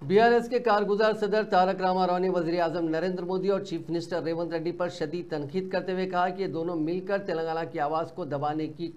BRS के कारगुजार सदर तारक रामाराव ने वज़ीर-ए-आज़म नरेंद्र मोदी और चीफ मिनिस्टर रेवंत रेड्डी पर शदीद तनकीद करते हुए कहा कि ये दोनों मिलकर तेलंगाना की आवाज़ को दबाने की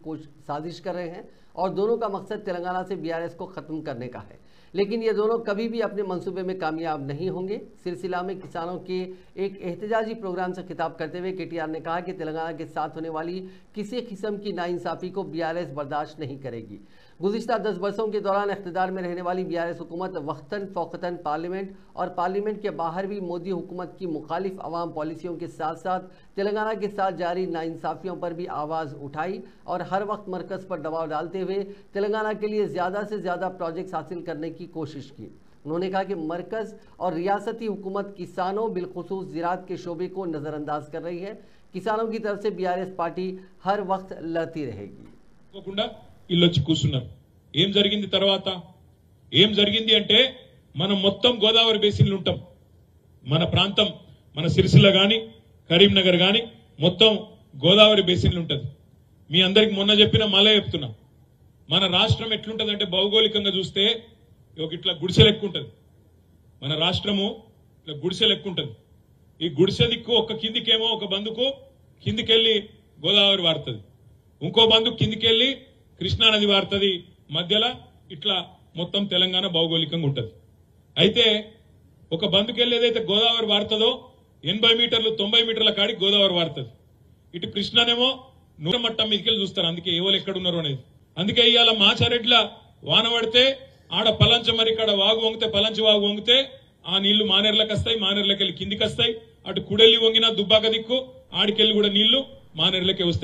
साजिश कर रहे हैं और दोनों का मकसद तेलंगाना से बीआरएस को ख़त्म करने का है, लेकिन ये दोनों कभी भी अपने मंसूबे में कामयाब नहीं होंगे। सिलसिला में किसानों के एक एहतजाजी प्रोग्राम से खिताब करते हुए केटीआर ने कहा कि तेलंगाना के साथ होने वाली किसी किस्म की नाइंसाफ़ी को बीआरएस बर्दाश्त नहीं करेगी। गुज़िश्ता 10 वर्षों के दौरान इख्तिदार में रहने वाली बीआरएस हुकूमत वक्तन फ़ौक़तन पार्लियामेंट और पार्लियामेंट के बाहर भी मोदी हुकूमत की मुखालिफ अवाम पॉलिसियों के साथ साथ तेलंगाना के साथ जारी नाइंसाफ़ियों पर भी आवाज़ उठाई और हर वक्त मरकज़ पर दबाव डालते हुए तेलंगाना के लिए ज़्यादा से ज़्यादा प्रोजेक्ट्स हासिल करने की कोशिश की। उन्होंने कहा कि मरकज़ और रियासती हुकूमत किसानों बिलखुसूस ज़राअत के शोबे को नज़रअंदाज कर रही है। किसानों की तरफ से बीआरएस पार्टी हर वक्त लड़ती रहेगी। ఇల్లొచ్చి కూర్చున్నారు. ఏం జరిగింది తర్వాత ఏం జరిగింది అంటే మనం మొత్తం గోదావరి బేసిన్లో ఉంటాం. మన ప్రాంతం మన సిరిసిల్ల గాని కరీంనగర్ గాని మొత్తం గోదావరి బేసిన్లో ఉంటది. మీ అందరికి మొన్న చెప్పిన మళ్ళీ చెప్తున్నా, మన రాష్ట్రం ఎట్లుంటదంటే భౌగోళికంగా చూస్తే ఇట్లా గుడిసె లెక్క ఉంటది. మన రాష్ట్రము ఇట్లా గుడిసె లెక్క ఉంటది. ఈ గుడిసె దిక్కు ఒక కిందికేమో ఒక బందుకు కిందికెళ్లి గోదావరి వారుతుంది, ఇంకో బందుకు కిందికెళ్లి కృష్ణా నది వారుతుంది, మధ్యలో ఇట్లా మొత్తం తెలంగాణ భౌగోళికంగా ఉంటది. అయితే ఒక బందుకెళ్ళి ఏదైతే గోదావరి వారుతుందో 80 మీటర్లు 90 మీటర్ల కాడికి గోదావరి వారుతుంది. ఇటు కృష్ణనేమో 100 మట్టం మీదకెళ్ళి చూస్తారు, అందుకే ఎవరు ఎక్కడున్నారు అనేది. అందుకే ఇవాళ మాచారెడ్ల వాన పడితే ఆడ పలంచ మరి ఇక్కడ వాగు వంగితే పలంచి వాగు వంగితే ఆ నీళ్లు మానేర్లకు వస్తాయి, మానేర్లకెళ్ళి కిందికి వస్తాయి. అటు కుడెల్లి వంగినా దుబ్బాక దిక్కు ఆడికెళ్ళి కూడా నీళ్లు మానేర్లకే వస్తాయి.